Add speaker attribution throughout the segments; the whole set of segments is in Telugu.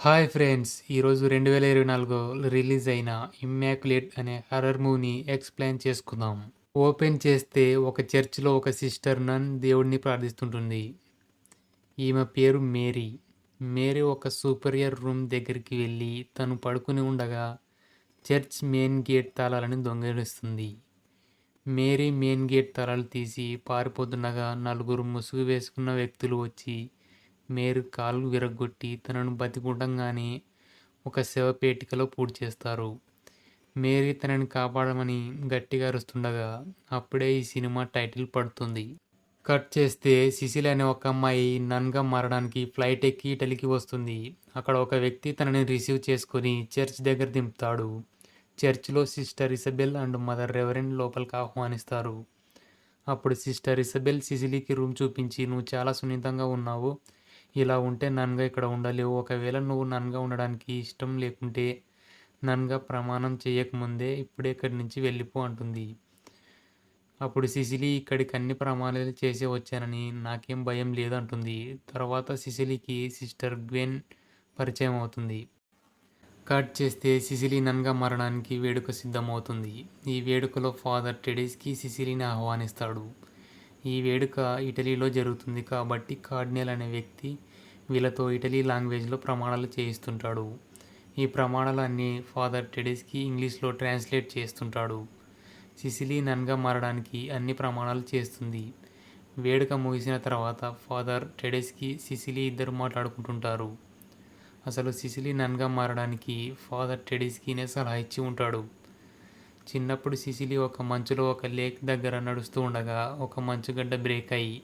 Speaker 1: Hi friends! ఈరోజు 2024లో రిలీజ్ అయిన 'ఇమ్మాక్యులేట్' అనే హారర్ మూవీని ఎక్స్‌ప్లెయిన్ చేసుకుందాం. ఓపెన్ చేస్తే ఒక చర్చ్‌లో ఒక సిస్టర్ నన్ దేవుడిని ప్రార్థిస్తుంటుంది. ఈమె పేరు మేరీ. మేరీ ఒక సూపరియర్ రూమ్ దగ్గరికి వెళ్లి తను పడుకుని ఉండగా చర్చ్ మెయిన్ గేట్ తాళాలను దొంగిలిస్తుంది. మేరీ మెయిన్ గేట్ తాళాలు తీసి పారిపోతుండగా నలుగురు ముసుగు వేసుకున్న వ్యక్తులు వచ్చి మేరీ కాళ్ళు విరగ్గొట్టి తనను బతికుండగానే ఒక శవపేటికలో పూడ్చేస్తారు. మేరీ తనని కాపాడమని గట్టిగా అరుస్తుండగా అప్పుడే ఈ సినిమా టైటిల్ పడుతుంది. కట్ చేస్తే సిసిలి అనే ఒక అమ్మాయి నన్గా మారడానికి ఫ్లైట్ ఎక్కి ఇటలీకి వస్తుంది. అక్కడ ఒక వ్యక్తి తనని రిసీవ్ చేసుకొని చర్చ్ దగ్గర దింపుతాడు. చర్చ్లో sister Isabel and mother reverend లోపలికి ఆహ్వానిస్తారు. అప్పుడు సిస్టర్ ఇసబెల్ సిసిలీకి రూమ్ చూపించి, నువ్వు చాలా సున్నితంగా ఉన్నావు, ఇలా ఉంటే నన్గా ఇక్కడ ఉండలేవు, ఒకవేళ నువ్వు నన్గా ఉండడానికి ఇష్టం లేకుంటే నన్గా ప్రమాణం చేయకముందే ఇప్పుడే ఇక్కడి నుంచి వెళ్ళిపో అంటుంది. అప్పుడు సిసిలి ఇక్కడికి అన్ని ప్రమాణాలు చేసే వచ్చానని, నాకేం భయం లేదు అంటుంది. తర్వాత సిసిలికి సిస్టర్ గ్వెన్ పరిచయం అవుతుంది. కట్ చేస్తే సిసిలి నన్గా మారడానికి వేడుక సిద్ధమవుతుంది. ఈ వేడుకలో ఫాదర్ టెడీస్కి సిసిలిని ఆహ్వానిస్తాడు. ఈ వేడుక ఇటలీలో జరుగుతుంది కాబట్టి కార్డినల్ అనే వ్యక్తి వీళ్ళతో ఇటలీ లాంగ్వేజ్లో ప్రమాణాలు చేయిస్తుంటాడు. ఈ ప్రమాణాలు అన్నీ ఫాదర్ టెడీస్కి ఇంగ్లీష్లో ట్రాన్స్లేట్ చేస్తుంటాడు. సిసిలి నన్గా మారడానికి అన్ని ప్రమాణాలు చేస్తుంది. వేడుక ముగిసిన తర్వాత ఫాదర్ టెడీస్కి సిసిలి ఇద్దరు మాట్లాడుకుంటుంటారు. అసలు సిసిలి నన్గా మారడానికి ఫాదర్ టెడీస్కినే సలహా ఇచ్చి ఉంటాడు. చిన్నప్పుడు సిసిలి ఒక మంచులో ఒక లేక్ దగ్గర నడుస్తూ ఉండగా ఒక మంచుగడ్డ బ్రేక్ అయ్యి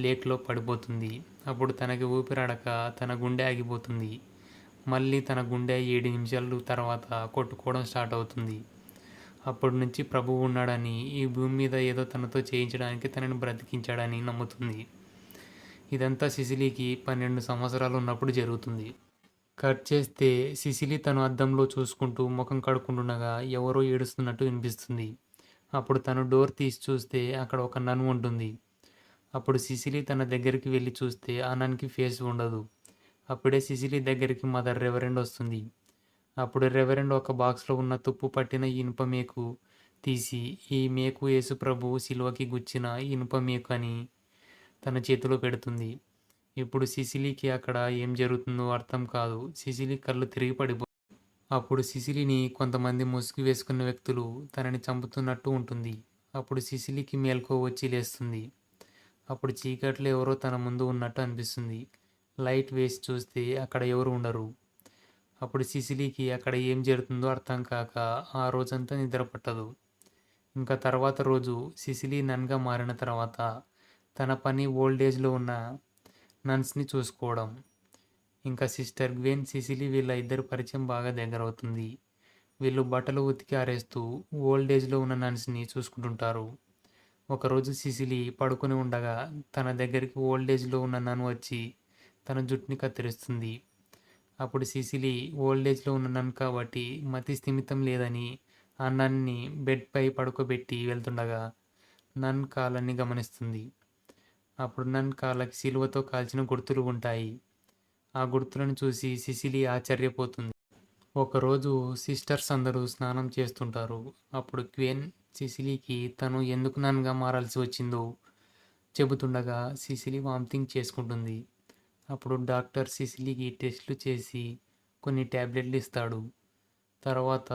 Speaker 1: లేక్లో పడిపోతుంది. అప్పుడు తనకి ఊపిరాడక తన గుండె ఆగిపోతుంది. మళ్ళీ తన గుండె 7 నిమిషాల తర్వాత కొట్టుకోవడం స్టార్ట్ అవుతుంది. అప్పటి నుంచి ప్రభువు ఉన్నాడని, ఈ భూమి మీద ఏదో తనతో చేయించడానికి తనని బ్రతికించాడని నమ్ముతుంది. ఇదంతా సిసిలీకి 12 సంవత్సరాలు ఉన్నప్పుడు జరుగుతుంది. కట్ చేస్తే సిసిలి తను అద్దంలో చూసుకుంటూ ముఖం కడుక్కుంటుండగా ఎవరో ఏడుస్తున్నట్టు వినిపిస్తుంది. అప్పుడు తను డోర్ తీసి చూస్తే అక్కడ ఒక నన్ ఉంటుంది. అప్పుడు సిసిలి తన దగ్గరికి వెళ్ళి చూస్తే ఆ నన్కి ఫేస్ ఉండదు. అప్పుడే సిసిలి దగ్గరికి మదర్ రెవరెండ్ వస్తుంది. అప్పుడు రెవరెండ్ ఒక బాక్స్లో ఉన్న తుప్పు పట్టిన ఇనుప మేకు తీసి, ఈ మేకు యేసుప్రభువు శిలువకి గుచ్చిన ఇనుప మేకు అని తన చేతిలో పెడుతుంది. ఇప్పుడు సిసిలికి అక్కడ ఏం జరుగుతుందో అర్థం కాదు. సిసిలి కళ్ళు తిరిగి పడిపోతుంది. అప్పుడు సిసిలిని కొంతమంది ముసుగు వేసుకున్న వ్యక్తులు తనని చంపుతున్నట్టు ఉంటుంది. అప్పుడు సిసిలికి మేల్కో వచ్చి లేస్తుంది. అప్పుడు చీకట్లో ఎవరో తన ముందు ఉన్నట్టు అనిపిస్తుంది. లైట్ వేసి చూస్తే అక్కడ ఎవరు ఉండరు. అప్పుడు సిసిలికి అక్కడ ఏం జరుగుతుందో అర్థం కాక ఆ రోజంతా నిద్ర పట్టదు. ఇంకా తర్వాత రోజు సిసిలి నన్గా మారిన తర్వాత తన పని ఓల్డేజ్లో ఉన్న నన్స్ని చూసుకోవడం. ఇంకా సిస్టర్ గ్వెన్, సిసిలి వీళ్ళ ఇద్దరు పరిచయం బాగా దగ్గరవుతుంది. వీళ్ళు బట్టలు ఉతికి ఆరేస్తూ ఓల్డేజ్లో ఉన్న నన్స్ని చూసుకుంటుంటారు. ఒకరోజు సిసిలి పడుకొని ఉండగా తన దగ్గరికి ఓల్డేజ్లో ఉన్న నన్ వచ్చి తన జుట్టుని కత్తిరిస్తుంది. అప్పుడు సిసిలి ఓల్డేజ్లో ఉన్న నన్ కాబట్టి మతి స్థిమితం లేదని ఆ నన్ని బెడ్పై పడుకోబెట్టి వెళ్తుండగా నన్ కాళ్ళని గమనిస్తుంది. అప్పుడు నన్ కాళ్ళకి సిలువతో కాల్చిన గుర్తులు ఉంటాయి. ఆ గుర్తులను చూసి సిసిలి ఆశ్చర్యపోతుంది. ఒకరోజు సిస్టర్స్ అందరూ స్నానం చేస్తుంటారు. అప్పుడు గ్వెన్ సిసిలికి తను ఎందుకు నన్గా మారాల్సి వచ్చిందో చెబుతుండగా సిసిలి వామిటింగ్ చేసుకుంటుంది. అప్పుడు డాక్టర్ సిసిలికి టెస్టులు చేసి కొన్ని ట్యాబ్లెట్లు ఇస్తాడు. తర్వాత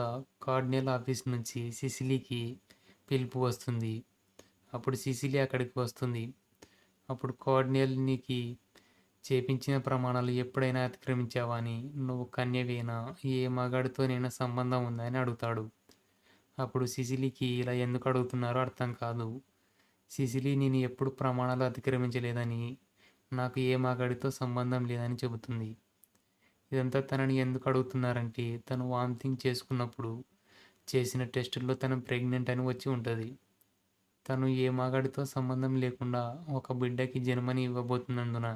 Speaker 1: కార్డినల్ ఆఫీస్ నుంచి సిసిలికి పిలుపు వస్తుంది. అప్పుడు సిసిలి అక్కడికి వస్తుంది. అప్పుడు కార్డినల్ నీకు చేపించిన ప్రమాణాలు ఎప్పుడైనా అతిక్రమించావా అని, నువ్వు కన్యవేనా, ఏ మగాడితోనైనా సంబంధం ఉందా అని అడుగుతాడు. అప్పుడు సిసిలికి ఇలా ఎందుకు అడుగుతున్నారో అర్థం కాదు. సిసిలి నేను ఎప్పుడు ప్రమాణాలు అతిక్రమించలేదని, నాకు ఏ మగాడితో సంబంధం లేదని చెబుతుంది. ఇదంతా తనని ఎందుకు అడుగుతున్నారంటే తను వామిటింగ్ చేసుకున్నప్పుడు చేసిన టెస్టుల్లో తను ప్రెగ్నెంట్ అని వచ్చి ఉంటుంది. తను ఏ మగాడితో సంబంధం లేకుండా ఒక బిడ్డకి జన్మని ఇవ్వబోతున్నందున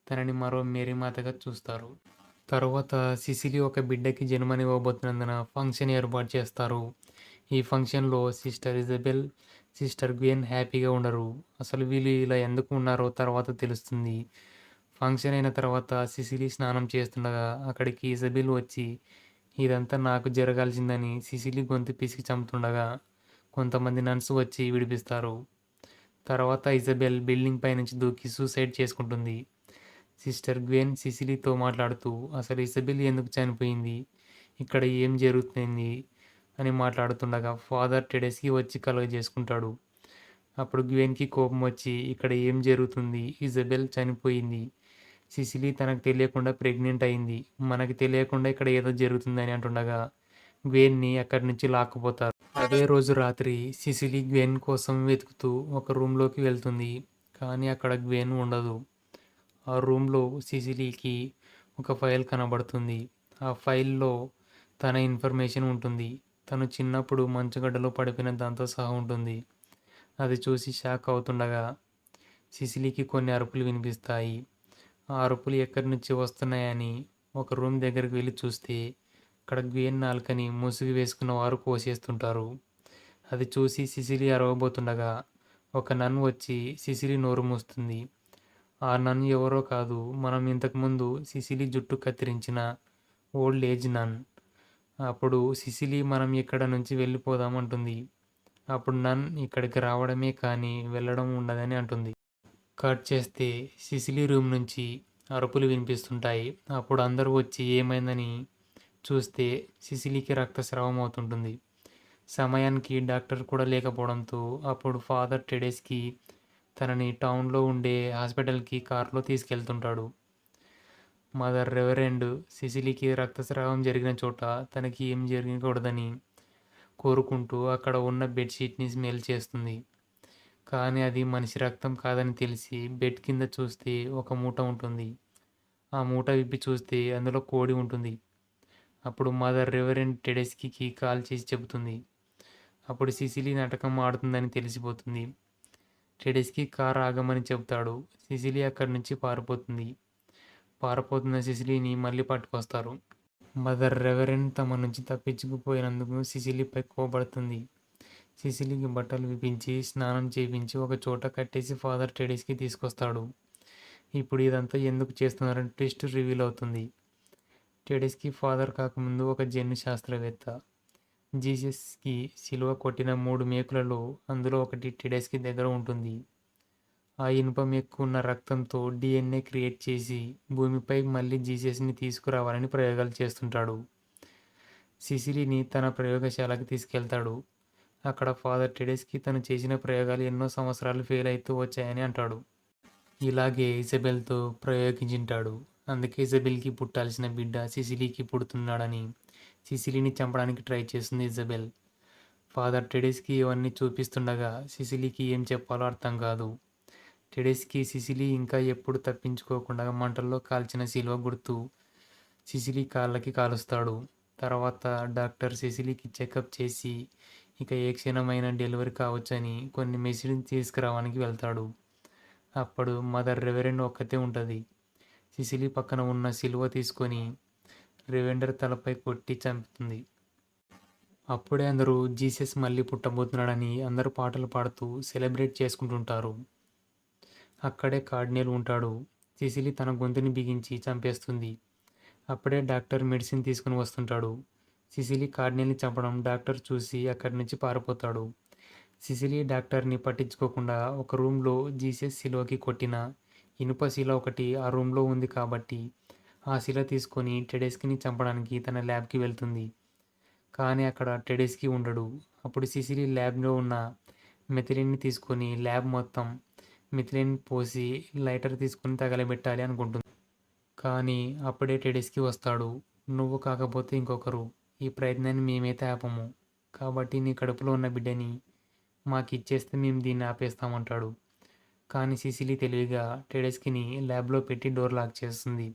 Speaker 1: తనని మరో మేరీమాతగా చూస్తారు. తర్వాత సిసిలి ఒక బిడ్డకి జన్మనివ్వబోతున్నందున ఫంక్షన్ ఏర్పాటు చేస్తారు. ఈ ఫంక్షన్లో సిస్టర్ ఇజబెల్, సిస్టర్ గ్వెన్ హ్యాపీగా ఉండరు. అసలు వీళ్ళు ఇలా ఎందుకు ఉన్నారో తర్వాత తెలుస్తుంది. ఫంక్షన్ అయిన తర్వాత సిసిలీ స్నానం చేస్తుండగా అక్కడికి ఇజబెల్ వచ్చి ఇదంతా నాకు జరగాల్సిందని సిసిలీ గొంతు పిసికి చంపుతుండగా కొంతమంది నర్సు వచ్చి విడిపిస్తారు. తర్వాత ఇజబెల్ బిల్డింగ్ పైనుంచి దూకి సూసైడ్ చేసుకుంటుంది. సిస్టర్ గ్వెన్ సిసిలీతో మాట్లాడుతూ అసలు ఇజబెల్ ఎందుకు చనిపోయింది, ఇక్కడ ఏం జరుగుతుంది అని మాట్లాడుతుండగా ఫాదర్ టెడెస్కి వచ్చి కలుగజేసుకుంటాడు. అప్పుడు గ్వెన్కి కోపం వచ్చి ఇక్కడ ఏం జరుగుతుంది, ఇజబెల్ చనిపోయింది, సిసిలీ తనకు తెలియకుండా ప్రెగ్నెంట్ అయింది, మనకి తెలియకుండా ఇక్కడ ఏదో జరుగుతుందని అంటుండగా గ్వెన్ని అక్కడి నుంచి లాక్కుపోతారు. అదే రోజు రాత్రి సిసిలీ గ్వెన్ కోసం వెతుకుతూ ఒక రూమ్లోకి వెళ్తుంది. కానీ అక్కడ గ్వెన్ ఉండదు. ఆ రూమ్లో సిసిలీకి ఒక ఫైల్ కనబడుతుంది. ఆ ఫైల్లో తన ఇన్ఫర్మేషన్ ఉంటుంది. తను చిన్నప్పుడు మంచుగడ్డలో పడిపోయిన దాంతో సహా ఉంటుంది. అది చూసి షాక్ అవుతుండగా సిసిలీకి కొన్ని అరుపులు వినిపిస్తాయి. ఆ అరుపులు ఎక్కడి నుంచి వస్తున్నాయని ఒక రూమ్ దగ్గరికి వెళ్ళి చూస్తే అక్కడ గ్వెన్ నాలుకని ముసుగు వేసుకున్న వారు కోసేస్తుంటారు. అది చూసి సిసిలీ అరవబోతుండగా ఒక నన్ వచ్చి సిసిలీ నోరు మూస్తుంది. ఆ నన్ ఎవరో కాదు, మనం ఇంతకుముందు సిసిలీ జుట్టు కత్తిరించిన ఓల్డ్ ఏజ్ నన్. అప్పుడు సిసిలీ మనం ఇక్కడ నుంచి వెళ్ళిపోదామంటుంది. అప్పుడు నన్ ఇక్కడికి రావడమే కానీ వెళ్ళడం ఉండదని అంటుంది. కట్ చేస్తే సిసిలీ రూమ్ నుంచి అరుపులు వినిపిస్తుంటాయి. అప్పుడు అందరూ వచ్చి ఏమైందని చూస్తే సిసిలీకి రక్తస్రావం అవుతుంటుంది. సమయానికి డాక్టర్ కూడా లేకపోవడంతో అప్పుడు ఫాదర్ టెడెస్కి తనని టౌన్లో ఉండే హాస్పిటల్కి కారులో తీసుకెళ్తుంటాడు. మదర్ రెవరెండ్ సిసిలీకి రక్తస్రావం జరిగిన చోట తనకి ఏం జరగకూడదని కోరుకుంటూ అక్కడ ఉన్న బెడ్షీట్ని స్మెల్ చేస్తుంది. కానీ అది మనిషి రక్తం కాదని తెలిసి బెడ్ కింద చూస్తే ఒక మూట ఉంటుంది. ఆ మూట విప్పి చూస్తే అందులో కోడి ఉంటుంది. అప్పుడు మదర్ రెవరెండ్ టెడెస్కీకి కాల్ చేసి చెబుతుంది. అప్పుడు సిసిలీ నాటకం ఆడుతుందని తెలిసిపోతుంది. టెడెస్కీ కార్ ఆగమని చెబుతాడు. సిసిలీ అక్కడి నుంచి పారిపోతున్న సిసిలీని మళ్ళీ పట్టుకొస్తారు. మదర్ రెవరెండ్ తమ నుంచి తప్పించుకుపోయినందుకు సిసిలీపై కోపడుతుంది. సిసిలీకి బట్టలు విప్పించి స్నానం చేయించి ఒక చోట కట్టేసి ఫాదర్ టెడెస్కి తీసుకొస్తాడు. ఇప్పుడు ఇదంతా ఎందుకు చేస్తున్నారని ట్విస్ట్ రివీల్ అవుతుంది. టెడెస్కి ఫాదర్ కాకముందు ఒక జన్యు శాస్త్రవేత్త. జీసస్కి సిలువ కొట్టిన 3 మేకులలో అందులో ఒకటి టెడెస్కి దగ్గర ఉంటుంది. ఆ ఇనుప మేకు ఉన్న రక్తంతో DNA క్రియేట్ చేసి భూమిపై మళ్ళీ జీసస్ని తీసుకురావాలని ప్రయోగాలు చేస్తుంటాడు. సిసిలీని తన ప్రయోగశాలకు తీసుకెళ్తాడు. అక్కడ ఫాదర్ టెడెస్కి తను చేసిన ప్రయోగాలు ఎన్నో సంవత్సరాలు ఫెయిల్ అవుతూ వచ్చాయని అంటాడు. ఇలాగే ఇజబెల్తో ప్రయోగించింటాడు. అందుకే ఇజబెల్కి పుట్టాల్సిన బిడ్డ సిసిలీకి పుడుతున్నాడని సిసిలీని చంపడానికి ట్రై చేస్తుంది ఇజబెల్. ఫాదర్ టెడెస్కి ఇవన్నీ చూపిస్తుండగా సిసిలీకి ఏం చెప్పాలో అర్థం కాదు. టెడెస్కి సిసిలీ ఇంకా ఎప్పుడు తప్పించుకోకుండా మంటల్లో కాల్చిన సిలువ గుర్తు సిసిలీ కాళ్ళకి కాలుస్తాడు. తర్వాత డాక్టర్ సిసిలీకి చెకప్ చేసి ఇక ఏ క్షణమైనా డెలివరీ కావచ్చని కొన్ని మెషిన్ తీసుకురావడానికి వెళ్తాడు. అప్పుడు మదర్ రెవరెండ్ ఒక్కతే ఉంటుంది. సిసిలీ పక్కన ఉన్న సిలువ తీసుకొని రెవెండర్ తలపై కొట్టి చంపుతుంది. అప్పుడే అందరూ జీసస్ మళ్ళీ పుట్టబోతున్నాడని అందరూ పాటలు పాడుతూ సెలబ్రేట్ చేసుకుంటుంటారు. అక్కడే కార్డినల్ ఉంటాడు. సిసిలీ తన గొంతుని బిగించి చంపేస్తుంది. అప్పుడే డాక్టర్ మెడిసిన్ తీసుకుని వస్తుంటాడు. సిసిలీ కార్డినల్ని చంపడం డాక్టర్ చూసి అక్కడి నుంచి పారిపోతాడు. సిసిలీ డాక్టర్ని పట్టించుకోకుండా ఒక రూమ్లో జీసస్ శిలువకి కొట్టిన ఇనుప శిల ఒకటి ఆ రూమ్లో ఉంది కాబట్టి ఆ శిల తీసుకొని టెడెస్కీని చంపడానికి తన ల్యాబ్కి వెళ్తుంది. కానీ అక్కడ టెడెస్కీ ఉండడు. అప్పుడు సిసిలీ ల్యాబ్లో ఉన్న మెథిలిన్ని తీసుకొని ల్యాబ్ మొత్తం మిథిలిన్ పోసి లైటర్ తీసుకుని తగలబెట్టాలి అనుకుంటుంది. కానీ అప్పుడే టెడెస్కీ వస్తాడు. నువ్వు కాకపోతే ఇంకొకరు ఈ ప్రయత్నాన్ని మేమైతే ఆపము, కాబట్టి నీ కడుపులో ఉన్న బిడ్డని మాకిచ్చేస్తే మేము దీన్ని ఆపేస్తామంటాడు. కానీ సిసిలీ తెలివిగా టెడెస్కీని ల్యాబ్లో పెట్టి డోర్ లాక్ చేస్తుంది.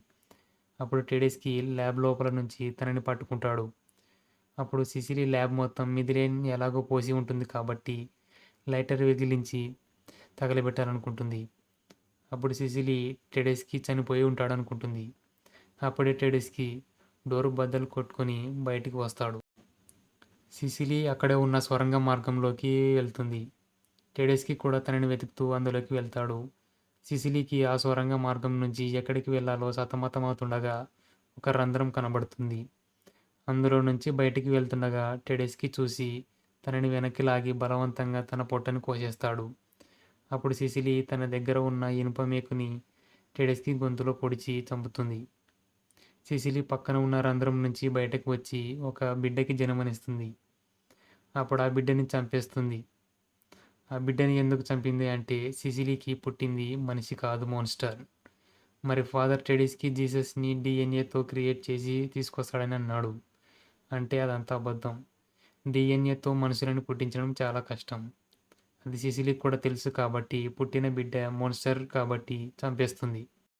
Speaker 1: అప్పుడు టెడెస్కీ ల్యాబ్ లోపల నుంచి తనని పట్టుకుంటాడు. అప్పుడు సిసిలీ ల్యాబ్ మొత్తం మిథిలిన్ ఎలాగో పోసి ఉంటుంది కాబట్టి లైటర్ వెగిలించి తగలబెట్టాలనుకుంటుంది. అప్పుడు సిసిలీ టెడెస్కీ చనిపోయి ఉంటాడనుకుంటుంది. అప్పుడే టెడెస్కీ డోరు బద్దలు కొట్టుకొని బయటికి వస్తాడు. సిసిలీ అక్కడే ఉన్న సొరంగ మార్గంలోకి వెళ్తుంది. టెడెస్కీ కూడా తనని వెతుకుతూ అందులోకి వెళ్తాడు. సిసిలీకి ఆ సొరంగ మార్గం నుంచి ఎక్కడికి వెళ్ళాలో సతమతమవుతుండగా ఒక రంధ్రం కనబడుతుంది. అందులో నుంచి బయటికి వెళ్తుండగా టెడెస్కి చూసి తనని వెనక్కి లాగి బలవంతంగా తన పొట్టను కోసేస్తాడు. అప్పుడు సిసిలీ తన దగ్గర ఉన్న ఇనుప మేకుని టెడెస్కి గొంతులో పొడిచి చంపుతుంది. సిసిలీ పక్కన ఉన్న రంధ్రం నుంచి బయటకు వచ్చి ఒక బిడ్డకి జన్మనిస్తుంది. అప్పుడు ఆ బిడ్డని చంపేస్తుంది. ఆ బిడ్డని ఎందుకు చంపింది అంటే సిసిలీకి పుట్టింది మనిషి కాదు, మోన్స్టర్. మరి ఫాదర్ టెడీస్కి జీసస్ని డిఎన్ఏతో క్రియేట్ చేసి తీసుకొస్తాడని అన్నాడు. అంటే అదంతా అబద్ధం. డిఎన్ఏతో మనుషులను పుట్టించడం చాలా కష్టం. అది సిసిలీకి కూడా తెలుసు కాబట్టి పుట్టిన బిడ్డ మోన్స్టర్ కాబట్టి చంపేస్తుంది.